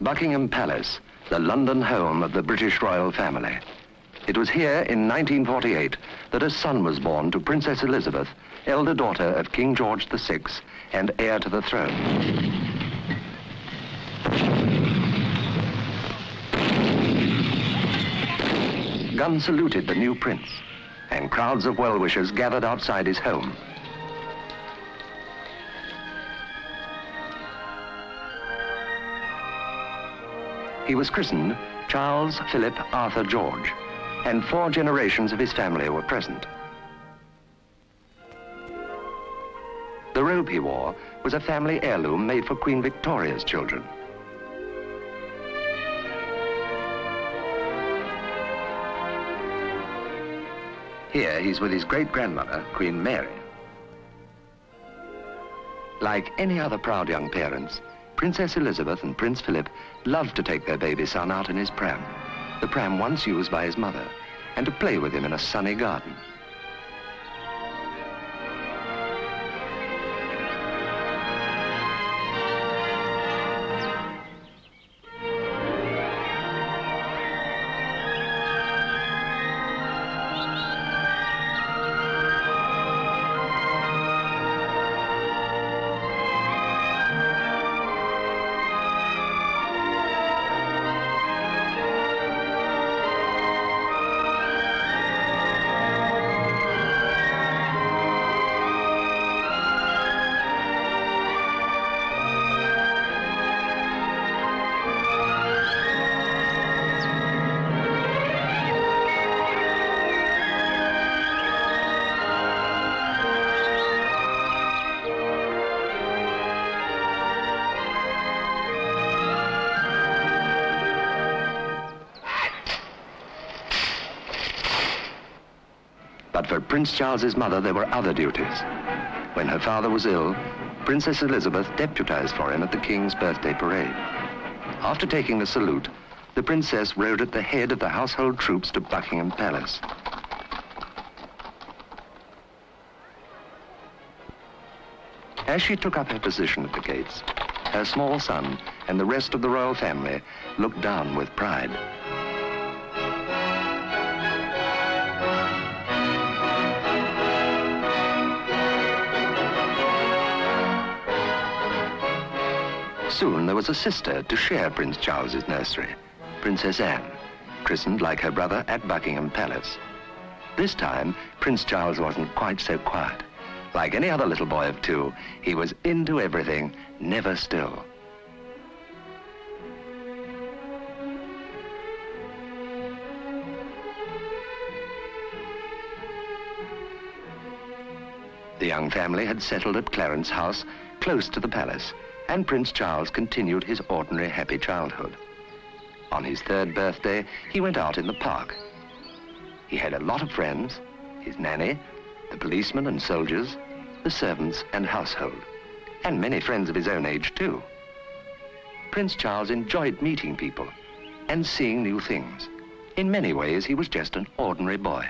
Buckingham Palace, the London home of the British royal family. It was here in 1948 that a son was born to Princess Elizabeth, elder daughter of King George VI and heir to the throne. Guns saluted the new prince, and crowds of well-wishers gathered outside his home. He was christened Charles Philip Arthur George, and 4 generations of his family were present. The robe he wore was a family heirloom made for Queen Victoria's children. Here he's with his great-grandmother, Queen Mary. Like any other proud young parents, Princess Elizabeth and Prince Philip loved to take their baby son out in his pram, the pram once used by his mother, and to play with him in a sunny garden. But for Prince Charles's mother, there were other duties. When her father was ill, Princess Elizabeth deputized for him at the King's birthday parade. After taking the salute, the princess rode at the head of the household troops to Buckingham Palace. As she took up her position at the gates, her small son and the rest of the royal family looked down with pride. Soon there was a sister to share Prince Charles's nursery, Princess Anne, christened like her brother at Buckingham Palace. This time, Prince Charles wasn't quite so quiet. Like any other little boy of 2, he was into everything, never still. The young family had settled at Clarence House, close to the palace, and Prince Charles continued his ordinary happy childhood. On his 3rd birthday, he went out in the park. He had a lot of friends, his nanny, the policemen and soldiers, the servants and household, and many friends of his own age too. Prince Charles enjoyed meeting people and seeing new things. In many ways, he was just an ordinary boy,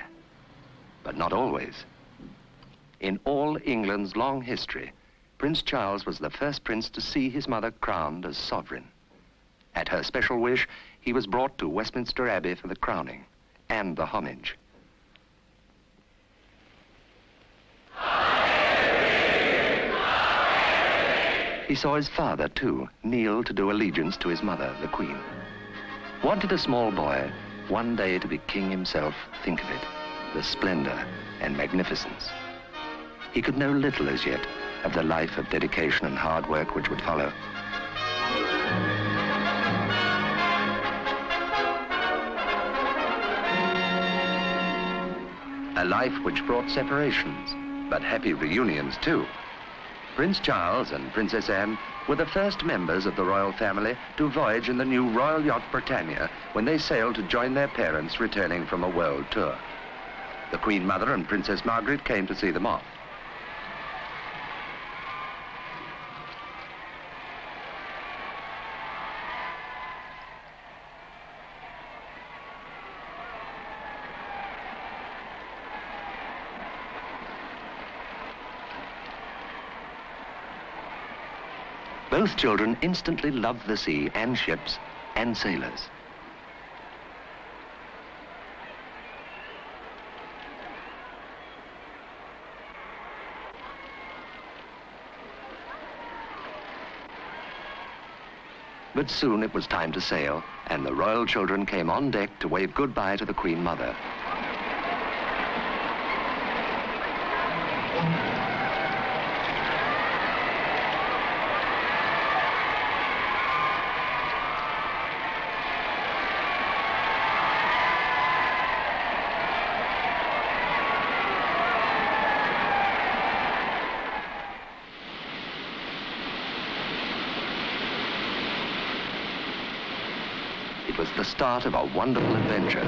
but not always. In all England's long history, Prince Charles was the first prince to see his mother crowned as sovereign. At her special wish, he was brought to Westminster Abbey for the crowning and the homage. He saw his father, too, kneel to do allegiance to his mother, the Queen. What did a small boy, one day to be king himself, think of it? The splendor and magnificence. He could know little as yet of the life of dedication and hard work which would follow. A life which brought separations, but happy reunions too. Prince Charles and Princess Anne were the first members of the royal family to voyage in the new royal yacht Britannia when they sailed to join their parents returning from a world tour. The Queen Mother and Princess Margaret came to see them off. Both children instantly loved the sea and ships and sailors. But soon it was time to sail, and the royal children came on deck to wave goodbye to the Queen Mother. It was the start of a wonderful adventure.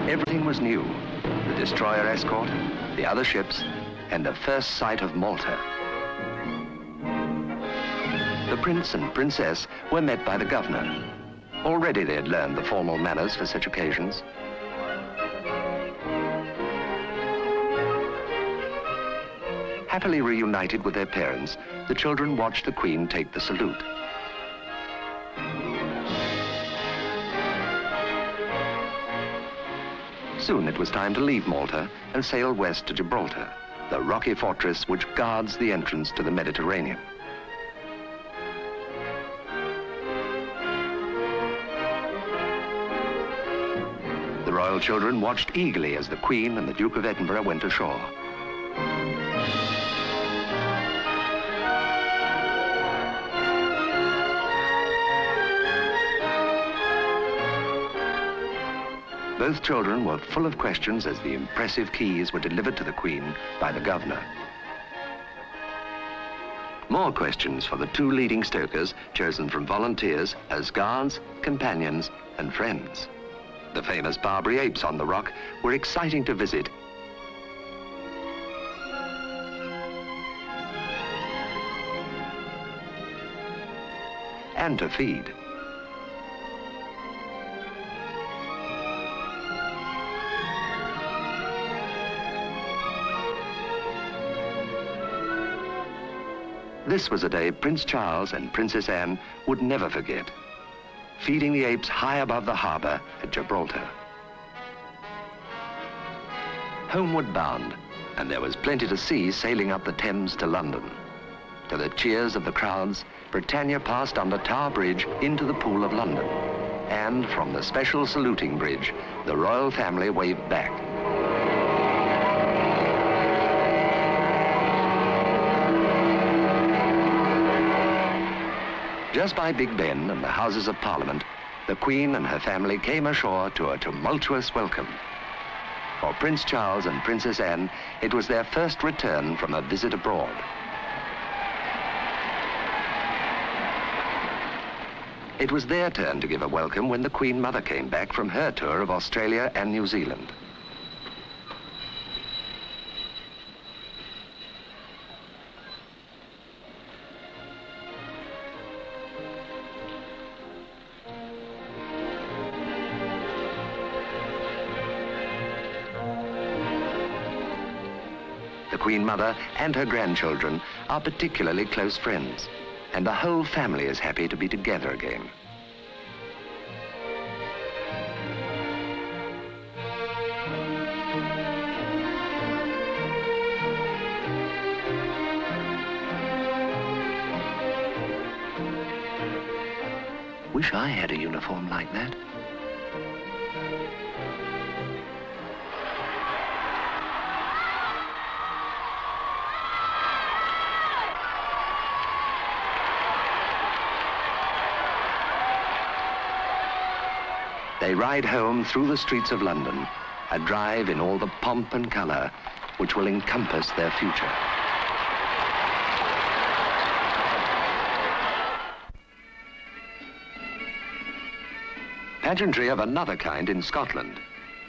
Everything was new. The destroyer escort, the other ships, and the first sight of Malta. The prince and princess were met by the governor. Already they had learned the formal manners for such occasions. Happily reunited with their parents, the children watched the Queen take the salute. Soon it was time to leave Malta and sail west to Gibraltar, the rocky fortress which guards the entrance to the Mediterranean. The royal children watched eagerly as the Queen and the Duke of Edinburgh went ashore. Both children were full of questions as the impressive keys were delivered to the Queen by the governor. More questions for the two leading stokers chosen from volunteers as guards, companions, and friends. The famous Barbary apes on the rock were exciting to visit. And to feed. This was a day Prince Charles and Princess Anne would never forget, feeding the apes high above the harbour at Gibraltar. Homeward bound, and there was plenty to see sailing up the Thames to London. To the cheers of the crowds, Britannia passed under Tower Bridge into the Pool of London, and from the special saluting bridge, the royal family waved back. Just by Big Ben and the Houses of Parliament, the Queen and her family came ashore to a tumultuous welcome. For Prince Charles and Princess Anne, it was their first return from a visit abroad. It was their turn to give a welcome when the Queen Mother came back from her tour of Australia and New Zealand. The Queen Mother and her grandchildren are particularly close friends, and the whole family is happy to be together again. Wish I had a uniform like that. They ride home through the streets of London, a drive in all the pomp and colour which will encompass their future. Pageantry of another kind in Scotland.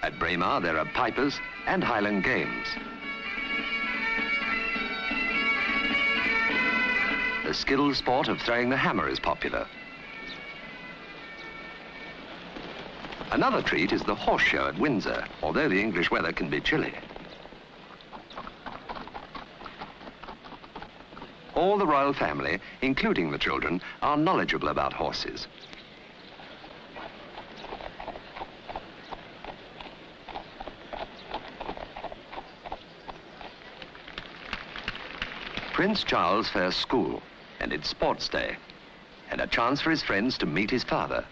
At Braemar there are pipers and Highland games. The skilled sport of throwing the hammer is popular. Another treat is the horse show at Windsor, although the English weather can be chilly. All the royal family, including the children, are knowledgeable about horses. Prince Charles' first school, and it's sports day, and a chance for his friends to meet his father.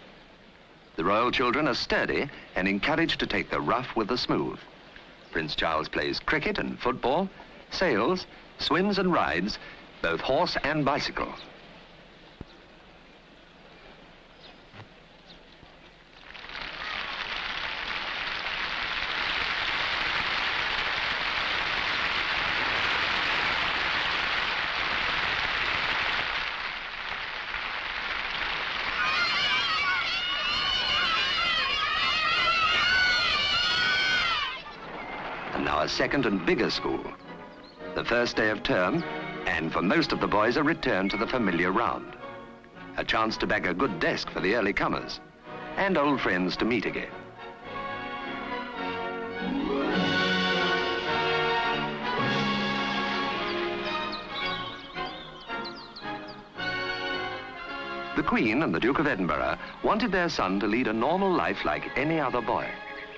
The royal children are sturdy and encouraged to take the rough with the smooth. Prince Charles plays cricket and football, sails, swims and rides, both horse and bicycle. And now a second and bigger school. The first day of term, and for most of the boys a return to the familiar round. A chance to bag a good desk for the early comers, and old friends to meet again. The Queen and the Duke of Edinburgh wanted their son to lead a normal life like any other boy,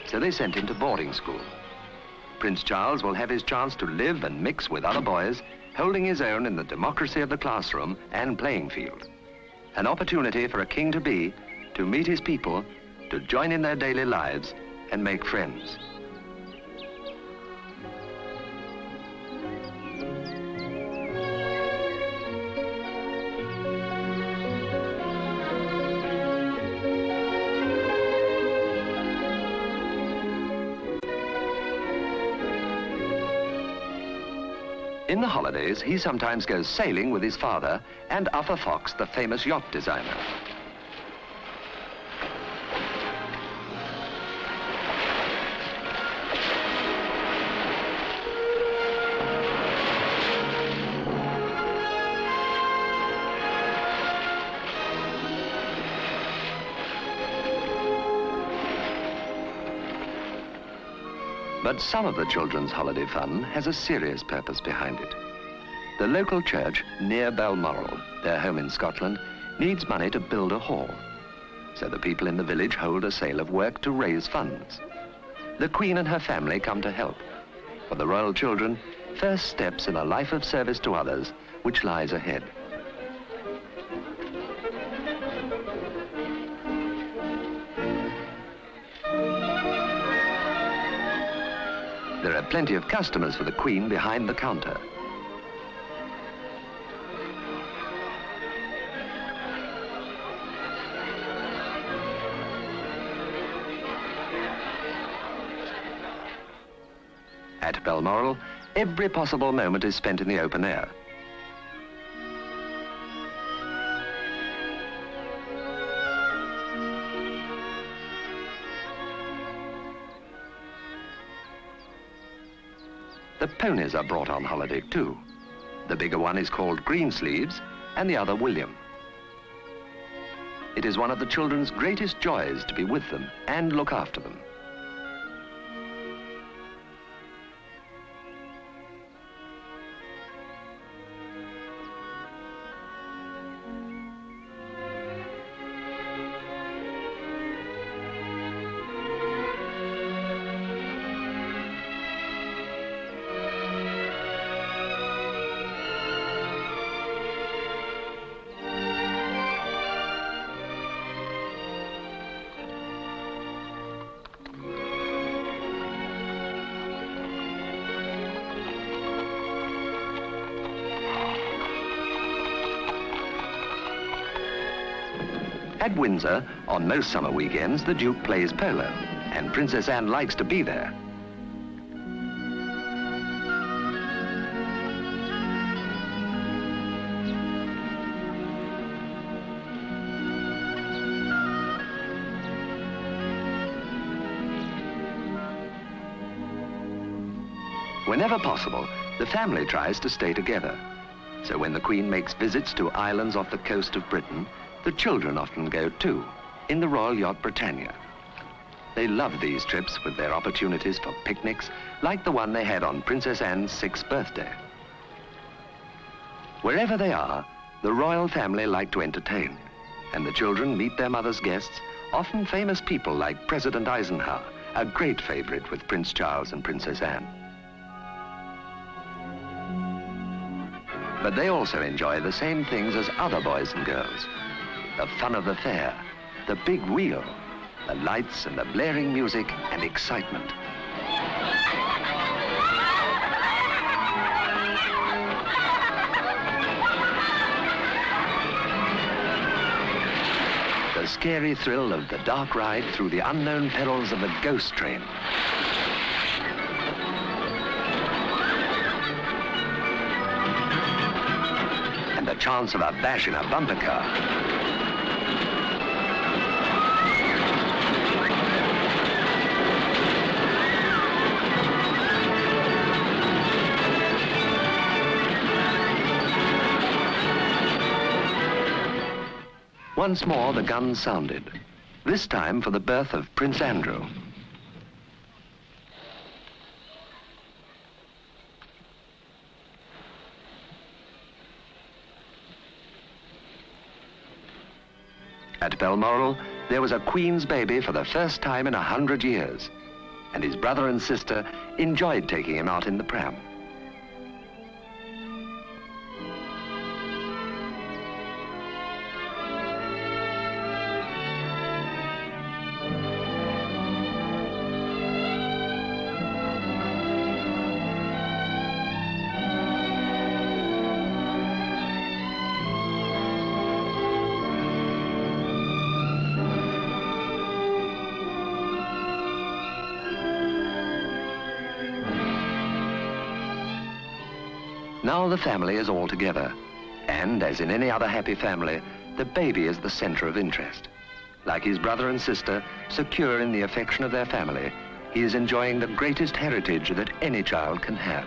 so they sent him to boarding school. Prince Charles will have his chance to live and mix with other boys, holding his own in the democracy of the classroom and playing field. An opportunity for a king-to-be to meet his people, to join in their daily lives and make friends. In the holidays, he sometimes goes sailing with his father and Arthur Fox, the famous yacht designer. But some of the children's holiday fun has a serious purpose behind it. The local church near Balmoral, their home in Scotland, needs money to build a hall. So the people in the village hold a sale of work to raise funds. The Queen and her family come to help. For the royal children, first steps in a life of service to others which lies ahead. There are plenty of customers for the Queen behind the counter. At Balmoral, every possible moment is spent in the open air. The ponies are brought on holiday too. The bigger one is called Greensleeves and the other William. It is one of the children's greatest joys to be with them and look after them. At Windsor, on most summer weekends, the Duke plays polo, and Princess Anne likes to be there. Whenever possible, the family tries to stay together. So when the Queen makes visits to islands off the coast of Britain, the children often go too, in the Royal Yacht Britannia. They love these trips with their opportunities for picnics, like the one they had on Princess Anne's 6th birthday. Wherever they are, the royal family like to entertain, and the children meet their mother's guests, often famous people like President Eisenhower, a great favorite with Prince Charles and Princess Anne. But they also enjoy the same things as other boys and girls. The fun of the fair, the big wheel, the lights and the blaring music and excitement. The scary thrill of the dark ride through the unknown perils of the ghost train. And the chance of a bash in a bumper car. Once more the guns sounded, this time for the birth of Prince Andrew. At Balmoral, there was a Queen's baby for the first time in 100 years, and his brother and sister enjoyed taking him out in the pram. Now the family is all together, and as in any other happy family, the baby is the center of interest. Like his brother and sister, secure in the affection of their family, he is enjoying the greatest heritage that any child can have.